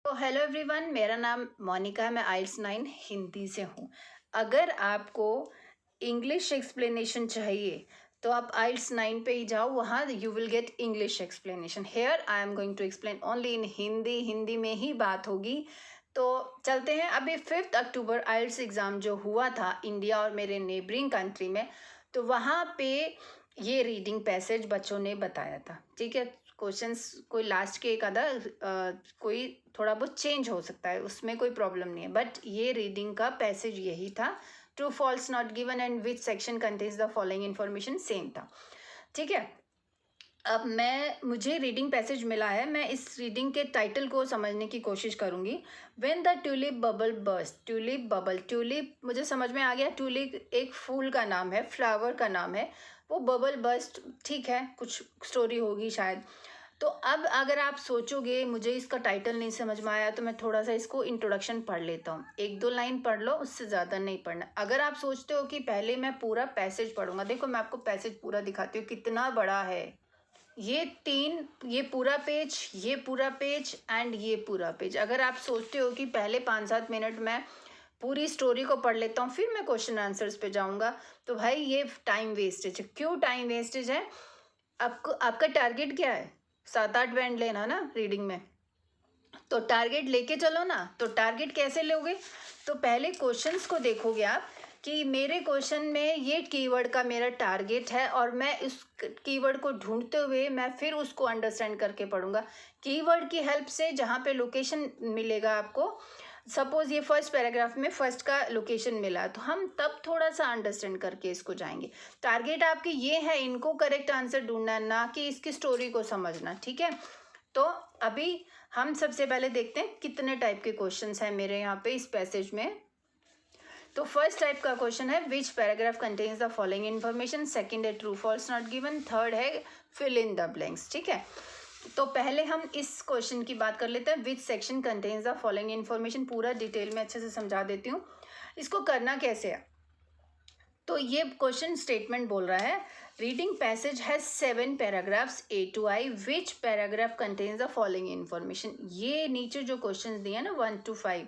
तो hello everyone, मेरा नाम मोनिका है। मैं आइल्स 9 हिंदी से हूँ। अगर आपको इंग्लिश एक्सप्लेनेशन चाहिए तो आप आइल्स 9 पे ही जाओ, वहाँ you will get English explanation. Here I am going to explain only in Hindi. Hindi में ही बात होगी। तो चलते हैं। अभी 5 अक्टूबर आइल्स एग्ज़ाम जो हुआ था इंडिया और मेरे नेबरिंग कंट्री में, तो वहाँ पे ये रीडिंग पैसेज बच्चों ने बताया था। ठीक है, क्वेश्चंस कोई लास्ट के एक आधा कोई थोड़ा बहुत चेंज हो सकता है, उसमें कोई प्रॉब्लम नहीं है, बट ये रीडिंग का पैसेज यही था। True false not given and which section contains the following information, same था। ठीक है, अब मुझे रीडिंग पैसेज मिला है। मैं इस रीडिंग के टाइटल को समझने की कोशिश करूंगी। When the tulip bubble burst. Tulip bubble, tulip मुझे समझ में आ गया। ट्यूलिप एक फूल का नाम है, फ्लावर का नाम है। वो बबल बर्स्ट, ठीक है, कुछ स्टोरी होगी शायद। तो अब अगर आप सोचोगे मुझे इसका टाइटल नहीं समझ में आया, तो मैं थोड़ा सा इसको इंट्रोडक्शन पढ़ लेता हूँ। एक दो लाइन पढ़ लो, उससे ज़्यादा नहीं पढ़ना। अगर आप सोचते हो कि पहले मैं पूरा पैसेज पढ़ूंगा, देखो मैं आपको पैसेज पूरा दिखाती हूँ कितना बड़ा है। ये पूरा पेज, ये पूरा पेज एंड ये पूरा पेज। अगर आप सोचते हो कि पहले 5-7 मिनट मैं पूरी स्टोरी को पढ़ लेता हूँ फिर मैं क्वेश्चन आंसर्स पे जाऊंगा, तो भाई ये टाइम वेस्टेज है। क्यों टाइम वेस्टेज है? आपको आपका टारगेट क्या है? 7-8 बैंड लेना ना रीडिंग में, तो टारगेट लेके चलो ना। तो टारगेट कैसे लोगे? तो पहले क्वेश्चंस को देखोगे आप कि मेरे क्वेश्चन में ये कीवर्ड का मेरा टारगेट है, और मैं इस कीवर्ड को ढूंढते हुए मैं फिर उसको अंडरस्टैंड करके पढ़ूंगा कीवर्ड की हेल्प से। जहाँ पे लोकेशन मिलेगा आपको, सपोज ये फर्स्ट पैराग्राफ में फर्स्ट का लोकेशन मिला, तो हम तब थोड़ा सा अंडरस्टैंड करके इसको जाएंगे। टारगेट आपके ये है, इनको करेक्ट आंसर ढूंढना, ना कि इसकी स्टोरी को समझना। ठीक है, तो अभी हम सबसे पहले देखते हैं कितने टाइप के क्वेश्चंस हैं मेरे यहाँ पे इस पैसेज में। तो फर्स्ट टाइप का क्वेश्चन है which paragraph contains the following information. Second है true false not given. Third है फिल इन द ब्लैंक्स। ठीक है, तो पहले हम इस क्वेश्चन की बात कर लेते हैं, विच section contains the following information. पूरा डिटेल में अच्छे से समझा देती हूँ। इसको करना कैसे है? तो ये क्वेश्चन स्टेटमेंट बोल रहा है, reading passage has 7 paragraphs A to I, which paragraph contains the following information. ये नीचे जो क्वेश्चन दिए ना 1 to 5,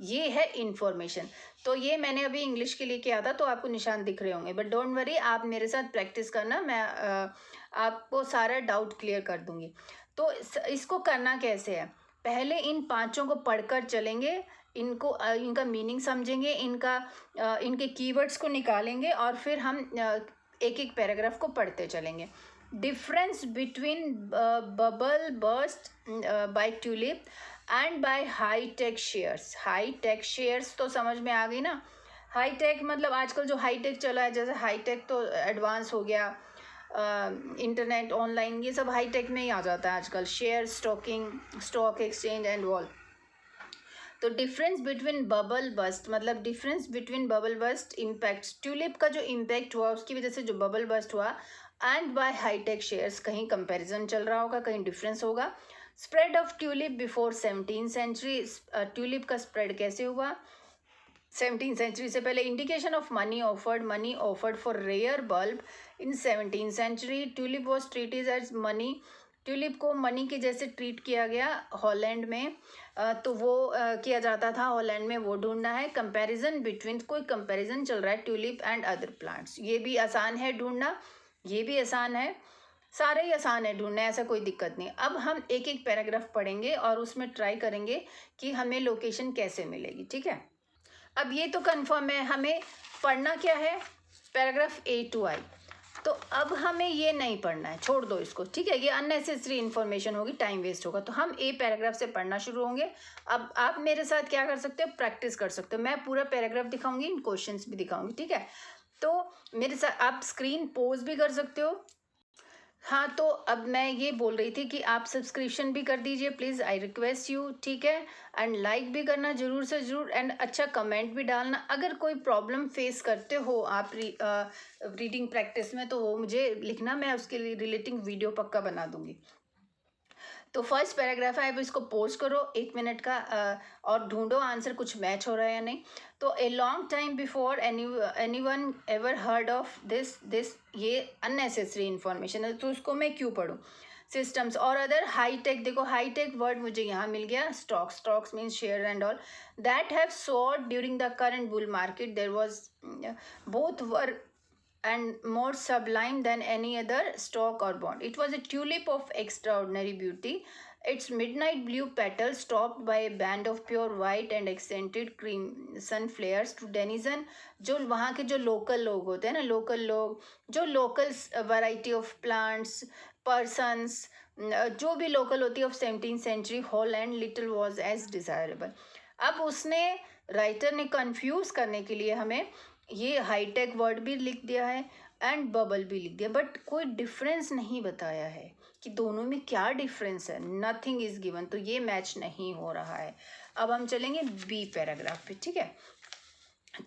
ये है इन्फॉर्मेशन। तो ये मैंने अभी इंग्लिश के लिए किया था, तो आपको निशान दिख रहे होंगे, बट डोंट वरी, आप मेरे साथ प्रैक्टिस करना, मैं आपको सारा डाउट क्लियर कर दूंगी। तो इसको करना कैसे है? पहले इन पांचों को पढ़कर चलेंगे, इनको इनका मीनिंग समझेंगे, इनके कीवर्ड्स को निकालेंगे, और फिर हम एक एक पैराग्राफ को पढ़ते चलेंगे। Difference between bubble burst by tulip and by high tech shares. High tech shares तो समझ में आ गई ना। हाई टेक मतलब आजकल जो हाई टेक चला है, जैसे हाई टेक तो एडवांस हो गया, इंटरनेट ऑनलाइन ये सब हाई टेक में ही आ जाता है आजकल। Share stocking, stock exchange and all. तो डिफरेंस बिटवीन बबल बस्ट मतलब difference between bubble bast impact, tulip का जो इम्पैक्ट हुआ उसकी वजह से जो बबल बस्ट हुआ, एंड बाय हाईटेक शेयर्स, कहीं कंपैरिजन चल रहा होगा, कहीं डिफरेंस होगा। Spread of tulip before 17th century, tulip का स्प्रेड कैसे हुआ 17th सेंचुरी से पहले। Indication of money offered for rare bulb in 17th century. Tulip was treated as money, tulip को मनी के जैसे ट्रीट किया गया हॉलैंड में। तो वो किया जाता था हॉलैंड में, वो ढूंढना है। कंपैरिजन बिटवीन, कोई कंपैरिजन चल रहा है ट्यूलिप एंड अदर प्लांट्स, ये भी आसान है ढूंढना, ये भी आसान है, सारे ही आसान है ढूंढना, ऐसा कोई दिक्कत नहीं। अब हम एक एक पैराग्राफ पढ़ेंगे और उसमें ट्राई करेंगे कि हमें लोकेशन कैसे मिलेगी। ठीक है, अब ये तो कंफर्म है हमें पढ़ना क्या है, पैराग्राफ A to I। तो अब हमें ये नहीं पढ़ना है, छोड़ दो इसको। ठीक है, ये अननेसेसरी इन्फॉर्मेशन होगी, टाइम वेस्ट होगा। तो हम ए पैराग्राफ से पढ़ना शुरू होंगे। अब आप मेरे साथ क्या कर सकते हो, प्रैक्टिस कर सकते हो। मैं पूरा पैराग्राफ दिखाऊंगी, इन क्वेश्चंस भी दिखाऊंगी। ठीक है, तो मेरे साथ आप स्क्रीन पोज भी कर सकते हो। हाँ, तो अब मैं ये बोल रही थी कि आप सब्सक्रिप्शन भी कर दीजिए प्लीज़, आई रिक्वेस्ट यू। ठीक है, एंड लाइक भी करना ज़रूर से ज़रूर, एंड अच्छा कमेंट भी डालना। अगर कोई प्रॉब्लम फेस करते हो आप रीडिंग प्रैक्टिस में, तो वो मुझे लिखना, मैं उसके लिए रिलेटिंग वीडियो पक्का बना दूंगी। तो फर्स्ट पैराग्राफ है, अब इसको पोज करो 1 मिनट का, और ढूंढो आंसर कुछ मैच हो रहा है या नहीं। तो a long time before any one ever heard of this, ये अननेसेसरी इन्फॉर्मेशन है, तो उसको मैं क्यों पढ़ूँ। systems or other high tech. देखो high tech word मुझे यहाँ मिल गया. Stocks means share and all that have soared during the current bull market. There was both were and more sublime than any other stock or bond. It was a tulip of extraordinary beauty. Its midnight blue petals topped by a band of pure white and accented crimson flares to denizen, जो वहाँ के जो local लोग होते हैं ना, local लोग जो local variety of plants persons जो भी लोकल होती है of 17th century Holland little was as desirable. अब उसने राइटर ने कंफ्यूज करने के लिए हमें ये हाईटेक वर्ड भी लिख दिया है एंड बबल भी लिख दिया, बट कोई डिफरेंस नहीं बताया है कि दोनों में क्या डिफरेंस है. नथिंग इज गिवन, तो ये मैच नहीं हो रहा है. अब हम चलेंगे बी पैराग्राफ पे. ठीक है,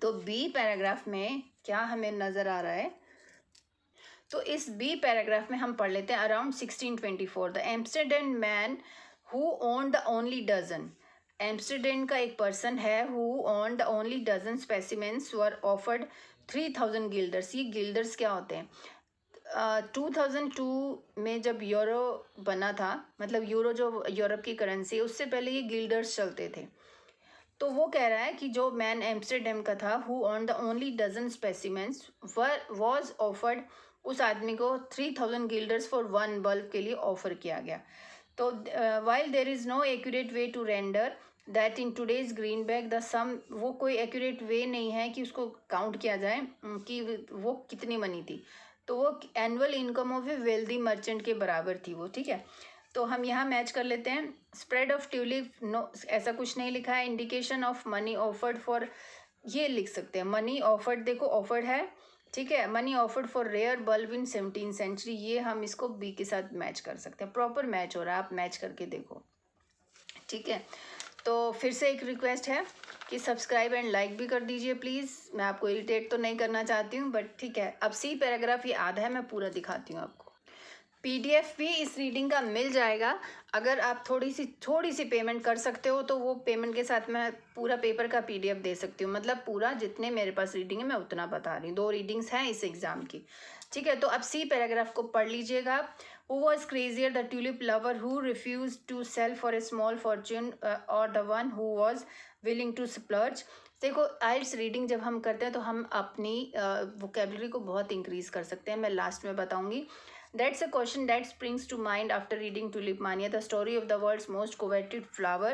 तो बी पैराग्राफ में क्या हमें नजर आ रहा है, तो इस बी पैराग्राफ में हम पढ़ लेते हैं. Around 1624 the Amsterdam man who owned the only dozen. Amsterdam का एक पर्सन है who owned the only dozen specimens were offered 3000 guilders. ये गिल्डर्स क्या होते हैं? 2002 में जब यूरो बना था, मतलब यूरो जो यूरोप की करेंसी है, उससे पहले ये गिल्डर्स चलते थे. तो वो कह रहा है कि जो मैन एम्स्टरडैम का था who on the only dozen specimens was offered, उस आदमी को 3000 गिल्डर्स फॉर वन बल्ब के लिए ऑफर किया गया. तो while there is no accurate way to render that in today's green bag the sum, वो कोई एक्यूरेट वे नहीं है कि उसको काउंट किया जाए कि वो कितनी मनी थी. तो वो annual income of A wealthy merchant के बराबर थी वो. ठीक है, तो हम यहाँ मैच कर लेते हैं. स्प्रेड ऑफ ट्यूलिप, नो ऐसा कुछ नहीं लिखा है. Indication of money offered for, ये लिख सकते हैं. मनी ऑफर्ड, देखो ऑफर्ड है. ठीक है, money offered for rare bulb in 17th century, ये हम इसको बी के साथ मैच कर सकते हैं. प्रॉपर मैच हो रहा है, आप मैच करके देखो. ठीक है, तो फिर से एक रिक्वेस्ट है कि सब्सक्राइब एंड लाइक भी कर दीजिए प्लीज़. मैं आपको इरिटेट तो नहीं करना चाहती हूँ, बट ठीक है. अब सी पैराग्राफ ये आधा है, मैं पूरा दिखाती हूँ आपको. पीडीएफ भी इस रीडिंग का मिल जाएगा. अगर आप थोड़ी सी पेमेंट कर सकते हो तो वो पेमेंट के साथ मैं पूरा पेपर का पीडीएफ दे सकती हूँ. मतलब पूरा जितने मेरे पास रीडिंग है मैं उतना बता रही हूँ. 2 रीडिंग्स हैं इस एग्ज़ाम की. ठीक है, तो अब सी पैराग्राफ को पढ़ लीजिएगा. Who was crazier the tulip lover who refuse to sell for a small fortune or the one who was willing to splurge. देखो आइल्स रीडिंग जब हम करते हैं तो हम अपनी वोकेबलरी को बहुत इंक्रीज़ कर सकते हैं. मैं लास्ट में बताऊँगी. That's a question that springs to mind after reading Tulip Mania, the story of the world's most coveted flower.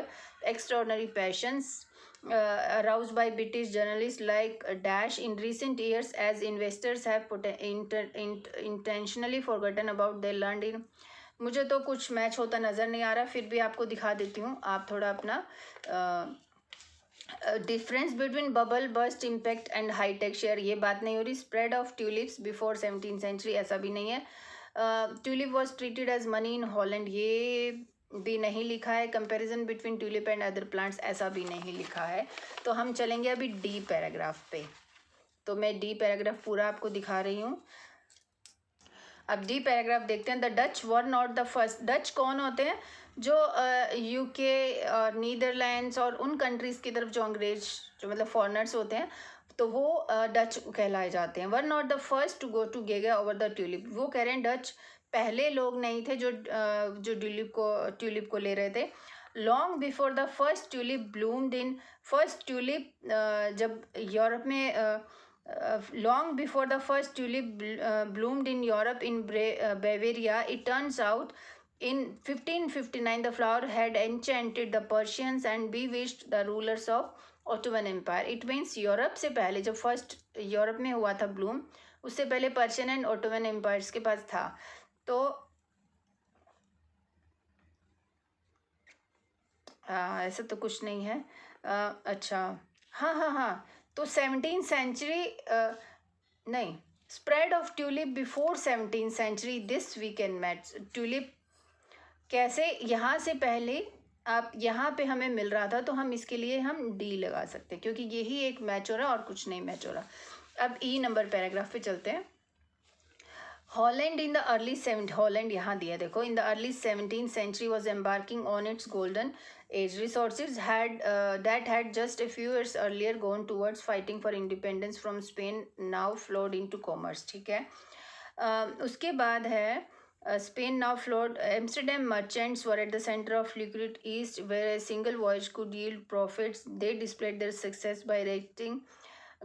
Extraordinary passions aroused by British journalists like Dash in recent years, as investors have intentionally forgotten about their learned in. मुझे तो कुछ match होता नज़र नहीं आ रहा, फिर भी आपको दिखा देती हूँ. आप थोड़ा अपना difference between bubble bast impact and high tech share, ये बात नहीं हो रही. Spread of tulips before 17th century, ऐसा भी नहीं है. Tulip was treated as money in Holland, ये भी नहीं लिखा है. Comparison between tulip and other plants, ऐसा भी नहीं लिखा है. तो हम चलेंगे अभी डी पैराग्राफ पे. तो मैं डी पैराग्राफ पूरा आपको दिखा रही हूँ. अब डी पैराग्राफ देखते हैं. The Dutch were not the first. Dutch कौन होते हैं? जो यूके और नीदरलैंड्स और उन कंट्रीज़ की तरफ जो अंग्रेज जो मतलब फॉरनर्स होते हैं, तो वो डच कहलाए जाते हैं. Were not the first to go to gaga over the tulip. वो कह रहे हैं डच पहले लोग नहीं थे जो ट्यूलिप को ले रहे थे. Long before the first tulip bloomed in, first tulip जब यूरोप में long before the first tulip bloomed in Europe in Bavaria, it turns out in 1559 the flower had enchanted the Persians and bewitched the rulers of Ottoman Empire. It means Europe से पहले जब first Europe में हुआ था Bloom, उससे पहले Persian and Ottoman empires के पास था. तो ऐसा तो कुछ नहीं है. अच्छा, हाँ, तो 17th सेंचुरी नहीं, spread of tulip before 17th century, this we can match. Tulip कैसे यहाँ से पहले आप यहाँ पे हमें मिल रहा था, तो हम इसके लिए हम डी लगा सकते हैं क्योंकि यही एक मैच हो रहा है और कुछ नहीं मैच हो रहा. अब ई नंबर पैराग्राफ पे चलते हैं. Holland in the early Holland यहाँ दिया देखो. In the early 17th century was embarking on its golden age. Resources that had just a few years earlier gone towards fighting for independence from Spain now flowed into commerce. ठीक है, उसके बाद है Spain now flowed. Amsterdam merchants were at the center of liquid east, where a single voyage could yield profits. They displayed their success by erecting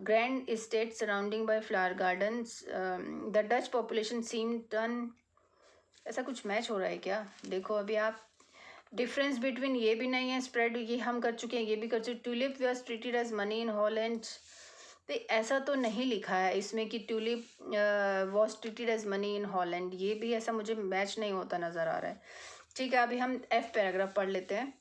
grand estates surrounding by flower gardens. The Dutch population seemed done. ऐसा कुछ match हो रहा है क्या? देखो अभी आप difference between ये भी नहीं है, स्प्रेड ये हम कर चुके हैं, ये भी कर चुके। Tulip was treated as money in Holland. तो ऐसा तो नहीं लिखा है इसमें कि tulip was treated as money in Holland, ये भी ऐसा मुझे मैच नहीं होता नज़र आ रहा है। ठीक है, अभी हम एफ पैराग्राफ पढ़ लेते हैं।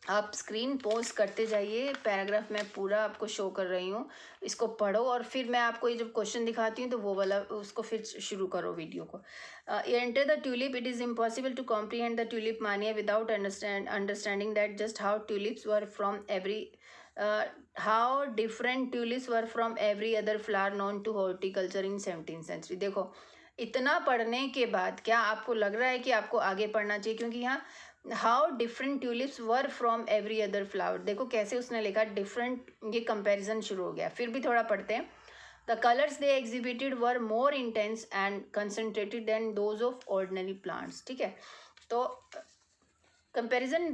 आप स्क्रीन पॉज करते जाइए, पैराग्राफ मैं पूरा आपको शो कर रही हूँ, इसको पढ़ो और फिर मैं आपको ये जब क्वेश्चन दिखाती हूँ तो वो वाला उसको फिर शुरू करो वीडियो को। Enter the tulip, it is impossible to comprehend the tulip mania without understanding that just how tulips were from every how different tulips were from every other flower known to horticulture in 17th century. देखो इतना पढ़ने के बाद क्या आपको लग रहा है कि आपको आगे पढ़ना चाहिए? क्योंकि यहाँ how different tulips were from every other flower, देखो कैसे उसने लिखा डिफरेंट, ये कंपैरिजन शुरू हो गया। फिर भी थोड़ा पढ़ते हैं। The colours they exhibited were more intense and concentrated than those of ordinary plants. ठीक है, तो comparison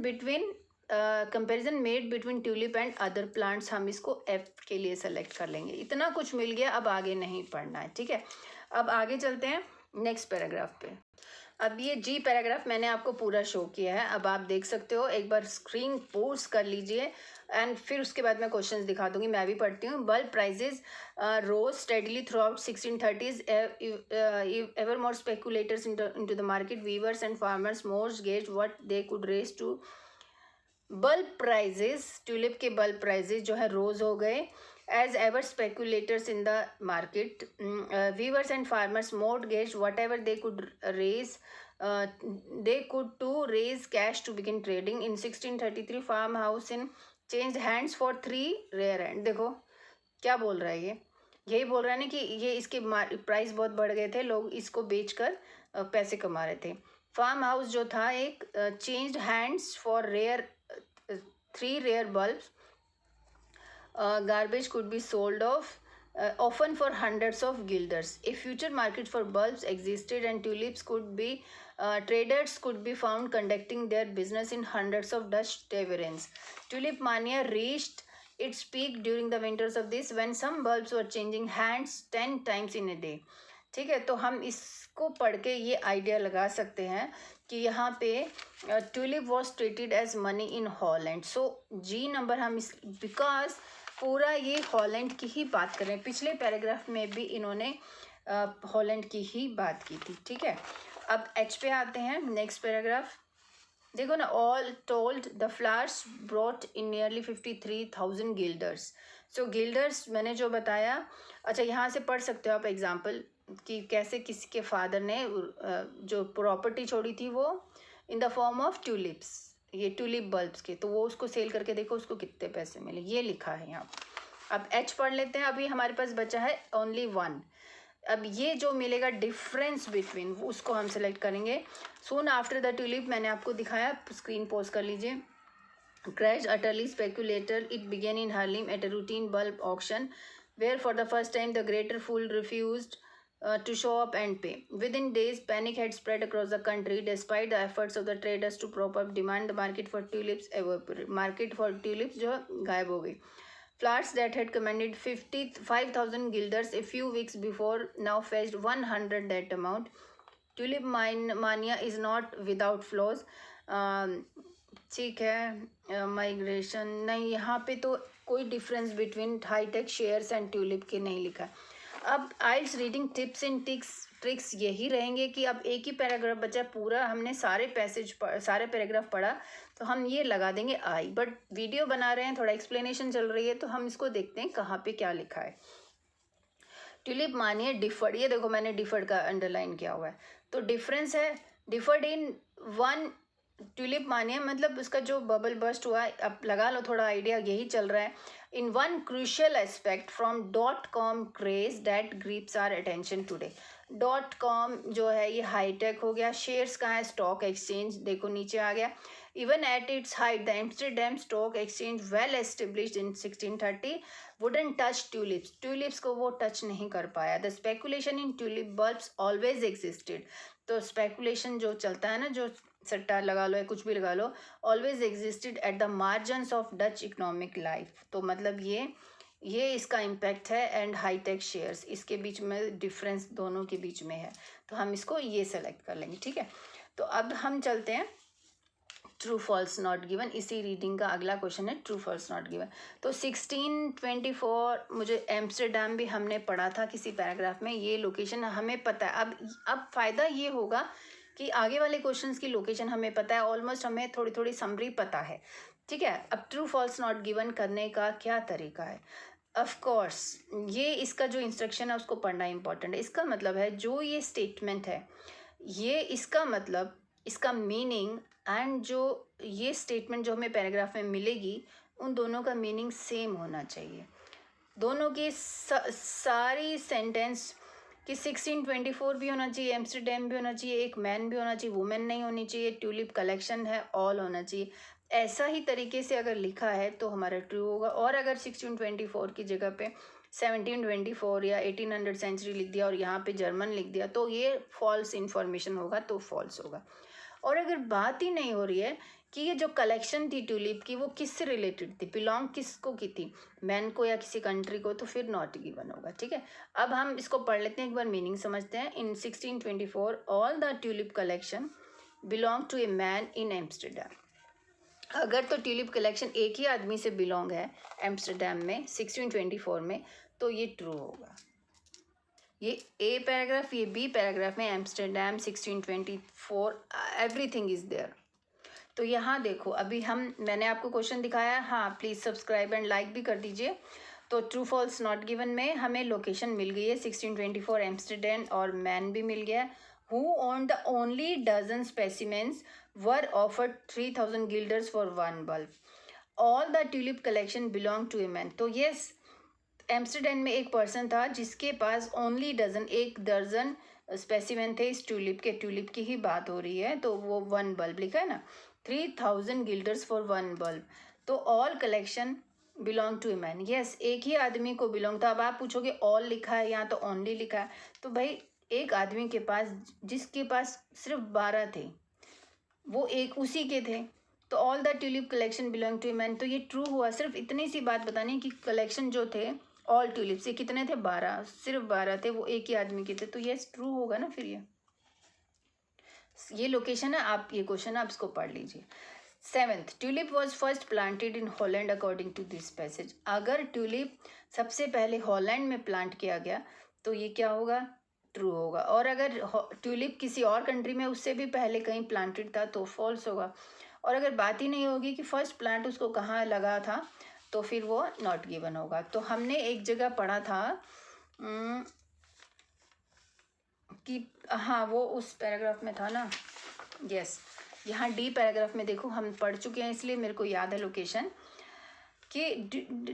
made between tulip and other plants, हम इसको एफ के लिए सेलेक्ट कर लेंगे। इतना कुछ मिल गया, अब आगे नहीं पढ़ना है। ठीक है, अब आगे चलते हैं नेक्स्ट पैराग्राफ पे। अब ये जी पैराग्राफ मैंने आपको पूरा शो किया है, अब आप देख सकते हो। एक बार स्क्रीन पॉज कर लीजिए एंड फिर उसके बाद मैं क्वेश्चंस दिखा दूंगी। मैं भी पढ़ती हूँ। Bulb prices rose steadily throughout 1630s, ever more speculators into the market, weavers and farmers mortgaged what they could raise to bulb prices, tulip के बल्ब प्राइजेस जो है रोज हो गए। As ever speculators in the market, weavers and farmers mortgaged whatever they could raise, they could to raise cash to begin trading. In 1633 farm house in changed hands for 3 rare and, देखो क्या बोल रहा है ये, यही बोल रहा है ना कि ये इसके प्राइस बहुत बढ़ गए थे, लोग इसको बेचकर पैसे कमा रहे थे। फार्म हाउस जो था एक changed hands for rare 3 rare bulbs. Garbage could be sold off, often for hundreds of guilders. A future market for bulbs existed and tulips could be, traders could be found conducting their business in hundreds of Dutch taverns. Tulip mania reached its peak during the winters of this, when some bulbs were changing hands 10 times in a day. ठीक है, तो हम इसको पढ़ के ये idea लगा सकते हैं कि यहाँ पे tulip was treated as money in Holland. So G number हम इस, बिकॉज पूरा ये हॉलैंड की ही बात कर रहे हैं। पिछले पैराग्राफ में भी इन्होंने हॉलैंड की ही बात की थी। ठीक है, अब एच पे आते हैं, नेक्स्ट पैराग्राफ देखो ना। All told the flowers brought in nearly 53,000 guilders. So guilders मैंने जो बताया, अच्छा यहाँ से पढ़ सकते हो आप एग्जाम्पल कि कैसे किसी के फादर ने जो प्रॉपर्टी छोड़ी थी वो in the form of tulips, ये ट्यूलिप बल्ब्स के, तो वो उसको सेल करके देखो उसको कितने पैसे मिले, ये लिखा है यहाँ। अब एच पढ़ लेते हैं। अभी हमारे पास बचा है ओनली 1। अब ये जो मिलेगा डिफरेंस बिटवीन, उसको हम सेलेक्ट करेंगे। सून आफ्टर द ट्यूलिप मैंने आपको दिखाया, स्क्रीन पॉज कर लीजिए। Crashed utterly speculator, it began in Harlem at a routine bulb auction, where for the first time the greater fool refused to show up and pay. Within days, panic had spread across the country. Despite the efforts of the traders to prop up demand, the market for tulips evaporated. Market for tulips जो गायब हो गई। Flowers that had commanded 55,000 guilders a few weeks before now fetched 100 that amount. Tulip mania is not without flaws. ठीक है, migration नहीं, यहाँ पे तो कोई difference between high tech shares and tulip के नहीं लिखा। अब I'll reading tips and tricks यही रहेंगे कि अब एक ही पैराग्राफ बचा, पूरा हमने सारे पैराग्राफ पढ़ा, तो हम ये लगा देंगे आई। बट वीडियो बना रहे हैं, थोड़ा एक्सप्लेनेशन चल रही है, तो हम इसको देखते हैं कहाँ पे क्या लिखा है। ट्यूलिप मानिए डिफर्ड, ये देखो मैंने डिफर्ड का अंडरलाइन किया हुआ है, तो डिफरेंस है डिफर्ड इन 1। ट्यूलिप मानिया मतलब उसका जो बबल बस्ट हुआ, अब लगा लो थोड़ा आइडिया, यही चल रहा है। In one crucial aspect from .com craze that grips our attention today. .com जो है ये हाईटेक हो गया। शेयर्स कहाँ है? स्टॉक एक्सचेंज, देखो नीचे आ गया। Even at its height the Amsterdam stock exchange well established in 1630 wouldn't touch tulips को वो टच नहीं कर पाया। The speculation in tulip bulbs always existed. तो स्पेकुलेशन जो चलता है ना, जो सट्टा लगा लो या कुछ भी लगा लो, always existed at the margins of Dutch economic life. तो मतलब ये इसका इम्पैक्ट है। एंड हाईटेक शेयर्स, इसके बीच में डिफरेंस दोनों के बीच में है, तो हम इसको ये सेलेक्ट कर लेंगे। ठीक है, तो अब हम चलते हैं ट्रू फॉल्स नॉट गिवन। इसी रीडिंग का अगला क्वेश्चन है ट्रू फॉल्स नॉट गिवन। तो 1624 मुझे एम्स्टरडैम भी हमने पढ़ा था किसी पैराग्राफ में, ये लोकेशन हमें पता है। अब फ़ायदा ये होगा कि आगे वाले क्वेश्चंस की लोकेशन हमें पता है, ऑलमोस्ट हमें थोड़ी थोड़ी समरी पता है। ठीक है, अब ट्रू फॉल्स नॉट गिवन करने का क्या तरीका है? ऑफ कोर्स ये इसका जो इंस्ट्रक्शन है उसको पढ़ना इंपॉर्टेंट है। इसका मतलब है जो ये स्टेटमेंट है, ये इसका मतलब, इसका मीनिंग एंड जो ये स्टेटमेंट जो हमें पैराग्राफ में मिलेगी, उन दोनों का मीनिंग सेम होना चाहिए। दोनों की सारी सेंटेंस कि 1624 भी होना चाहिए, एम्स्टरडैम भी होना चाहिए, एक मैन भी होना चाहिए, वुमेन नहीं होनी चाहिए, ट्यूलिप कलेक्शन है, ऑल होना चाहिए। ऐसा ही तरीके से अगर लिखा है तो हमारा ट्रू होगा। और अगर 1624 की जगह पे 1724 या 1800 सेंचुरी लिख दिया और यहाँ पे जर्मन लिख दिया, तो ये फॉल्स इन्फॉर्मेशन होगा, तो फॉल्स होगा। और अगर बात ही नहीं हो रही है कि ये जो कलेक्शन थी ट्यूलिप की वो किससे रिलेटेड थी, बिलोंग किसको की थी, मैन को या किसी कंट्री को, तो फिर नॉट गिवन होगा। ठीक है, अब हम इसको पढ़ लेते हैं, एक बार मीनिंग समझते हैं। In 1624 all the tulip collection belong to a man in Amsterdam. अगर तो ट्यूलिप कलेक्शन एक ही आदमी से बिलोंग है एम्स्टरडैम में 1624 में, तो ये ट्रू होगा। ये ए पैराग्राफ, ये बी पैराग्राफ में एम्स्टरडैम 1624 एवरीथिंग इज देयर। तो यहाँ देखो, अभी मैंने आपको क्वेश्चन दिखाया, हाँ प्लीज़ सब्सक्राइब एंड लाइक भी कर दीजिए। तो ट्रू फॉल्स नॉट गिवन में हमें लोकेशन मिल गई है 1624 एम्स्टरडैम, और मैन भी मिल गया। Who own the only dozen specimens were offered 3000 guilders for one bulb. All the tulip collection belong to a man. तो यस, एम्स्टरडैम में एक पर्सन था जिसके पास ओनली डजन, एक दर्जन स्पेसिमेन थे इस ट्यूलिप के। ट्यूलिप की ही बात हो रही है, तो वो वन बल्ब लिखा है ना, 3000 गिल्डर्स फॉर वन बल्ब। तो all collection belong to a man. Yes, एक ही आदमी को बिलोंग था। अब आप पूछोगे ऑल लिखा है यहाँ तो ओनली लिखा है, तो भाई एक आदमी के पास, जिसके पास सिर्फ 12 थे, वो एक उसी के थे। तो all the tulip collection belong to a man, तो ये ट्रू हुआ। सिर्फ इतनी सी बात बतानी कि कलेक्शन जो थे ऑल ट्यूलिप से कितने थे, 12, सिर्फ 12 थे, वो एक ही आदमी के थे, तो ये ट्रू होगा ना। फिर ये लोकेशन है, आप ये क्वेश्चन आप इसको पढ़ लीजिए। 7th, tulip was first planted in Holland according to this passage. अगर ट्यूलिप सबसे पहले हॉलैंड में प्लांट किया गया तो ये क्या होगा, ट्रू होगा। और अगर ट्यूलिप किसी और कंट्री में उससे भी पहले कहीं प्लांटेड था तो फॉल्स होगा। और अगर बात ही नहीं होगी कि फर्स्ट प्लांट उसको कहाँ लगा था, तो फिर वो नॉट गिवन होगा। तो हमने एक जगह पढ़ा था कि हाँ, वो उस पैराग्राफ में था ना, यस, यहाँ डी पैराग्राफ में देखो, हम पढ़ चुके हैं इसलिए मेरे को याद है लोकेशन, कि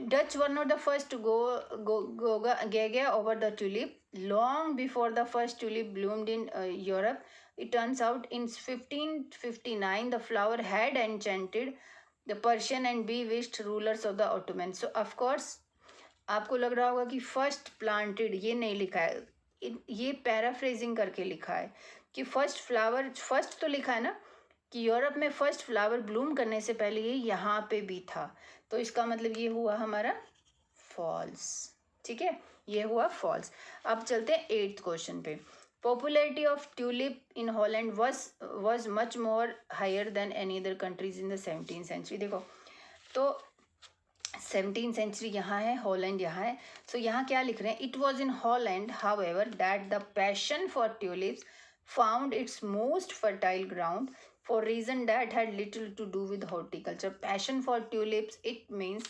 Dutch were not the first to go gaga over the tulip long before the first tulip bloomed in Europe. It turns out in 1559 the flower had enchanted the Persian and bewitched rulers of the Ottoman. So of course आपको लग रहा होगा कि first planted, ये नहीं लिखा है, ये पैराफ्रेजिंग करके लिखा है कि फर्स्ट फ्लावर, फर्स्ट तो लिखा है ना कि यूरोप में फर्स्ट फ्लावर ब्लूम करने से पहले ये यहाँ पे भी था, तो इसका मतलब ये हुआ हमारा फॉल्स। ठीक है, ये हुआ फॉल्स। अब चलते हैं 8th क्वेश्चन पे। Popularity of tulip in Holland was much more higher than any other countries in the 17th century. देखो, तो 17th century यहाँ है, हॉलैंड यहाँ है। सो यहाँ क्या लिख रहे हैं, it was in Holland however that the passion for tulips found it's most fertile ground for reason that had little to do with horticulture. Passion for tulips, it means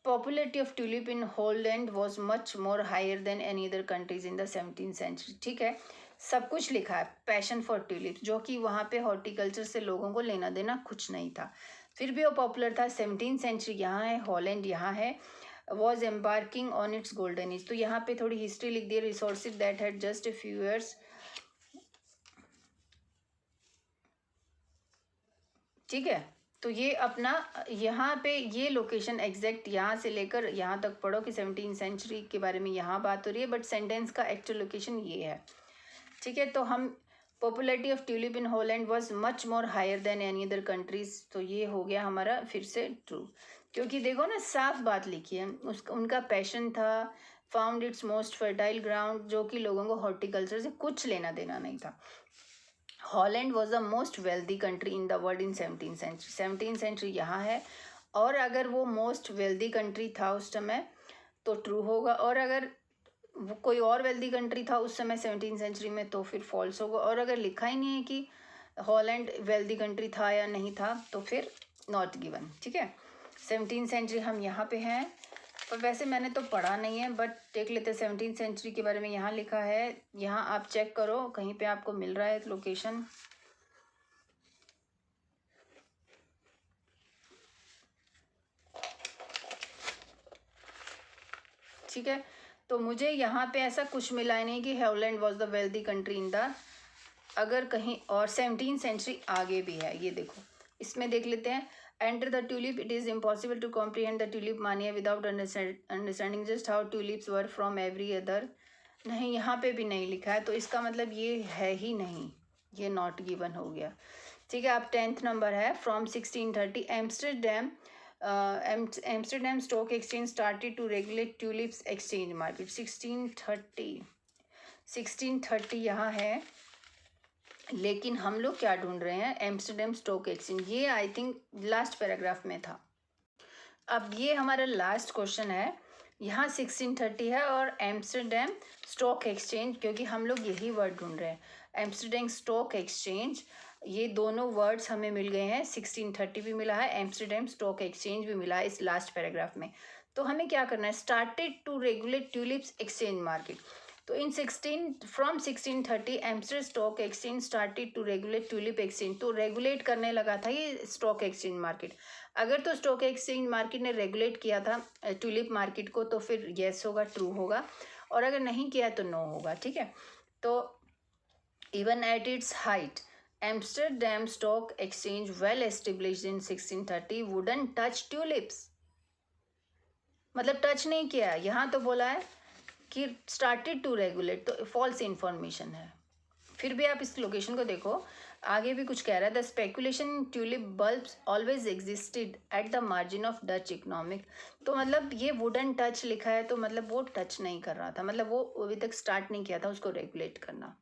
popularity of tulip in Holland was much more higher than any other countries in the 17th century. ठीक है, सब कुछ लिखा है passion for tulips, जो कि वहाँ पे हॉर्टिकल्चर से लोगों को लेना देना कुछ नहीं था, फिर भी वो पॉपुलर था। 17th सेंचुरी यहाँ है, हॉलैंड यहाँ है, was embarking on its golden age. तो यहाँ पे थोड़ी हिस्ट्री लिख दी, resources that had just a few years. ठीक है, तो ये अपना यहाँ पे ये लोकेशन एग्जैक्ट यहाँ से लेकर यहाँ तक पढ़ो कि 17th सेंचुरी के बारे में यहाँ बात हो रही है, बट सेंटेंस का एक्चुअल लोकेशन ये है। ठीक है, तो हम popularity of tulip in Holland was much more higher than any other countries. तो ये हो गया हमारा फिर से ट्रू, क्योंकि देखो ना साफ बात लिखी है, उसका उनका पैशन था, found it's most fertile ground, जो कि लोगों को हॉर्टिकल्चर से कुछ लेना देना नहीं था। Holland was the most wealthy country in the world in 17th century. 17th century यहाँ है, और अगर वो मोस्ट वेल्दी कंट्री था उस समय तो ट्रू होगा, और अगर वो कोई और वेल्दी कंट्री था उस समय 17th सेंचुरी में तो फिर फॉल्स होगा, और अगर लिखा ही नहीं है कि हॉलैंड वेल्दी कंट्री था या नहीं था तो फिर नॉट गिवन। ठीक है, 17th सेंचुरी हम यहाँ पे हैं, पर वैसे मैंने तो पढ़ा नहीं है, बट देख लेते हैं 17th सेंचुरी के बारे में। यहाँ लिखा है, यहाँ आप चेक करो कहीं पे आपको मिल रहा है लोकेशन। ठीक है, तो मुझे यहाँ पे ऐसा कुछ मिला ही नहीं कि Holland was the wealthy country in the, अगर कहीं और 17th सेंचुरी आगे भी है, ये देखो इसमें देख लेते हैं। Enter the tulip, it is impossible to comprehend the tulip mania without understanding just how tulips were from every other. नहीं, यहाँ पे भी नहीं लिखा है, तो इसका मतलब ये है ही नहीं, ये नॉट गिवन हो गया। ठीक है, अब 10th नंबर है, from 1630 Amsterdam stock exchange started to regulate tulips exchange market. 1630 यहाँ है, लेकिन हम लोग क्या ढूंढ रहे हैं, एम्स्टरडेम स्टॉक एक्सचेंज, ये आई थिंक लास्ट पैराग्राफ में था। अब ये हमारा लास्ट क्वेश्चन है, यहाँ 1630 है और एम्स्टरडेम स्टॉक एक्सचेंज, क्योंकि हम लोग यही वर्ड ढूंढ रहे हैं, एम्स्टरडेम स्टॉक एक्सचेंज, ये दोनों वर्ड्स हमें मिल गए हैं। 1630 भी मिला है, एम्स्टरडेम स्टॉक एक्सचेंज भी मिला है इस लास्ट पैराग्राफ में। तो हमें क्या करना है, started to regulate tulips exchange market. तो in 1630 Amsterdam stock exchange started to regulate tulip exchange, तो रेगुलेट करने लगा था ये स्टॉक एक्सचेंज मार्केट। अगर तो स्टॉक एक्सचेंज मार्केट ने रेगुलेट किया था ट्यूलिप मार्केट को तो फिर येस होगा, ट्रू होगा, और अगर नहीं किया तो नो होगा। ठीक है, तो even at its height Amsterdam stock exchange well established in 1630 wouldn't touch tulips, मतलब टच नहीं किया। यहाँ तो बोला है कि स्टार्टेड टू रेगुलेट, तो फॉल्स इंफॉर्मेशन है। फिर भी आप इस लोकेशन को देखो, आगे भी कुछ कह रहा है, the speculation tulip bulbs always existed at the margin of Dutch economic. तो मतलब ये वुडन टच लिखा है, तो मतलब वो टच नहीं कर रहा था, मतलब वो अभी तक स्टार्ट नहीं किया था उसको रेगुलेट करना।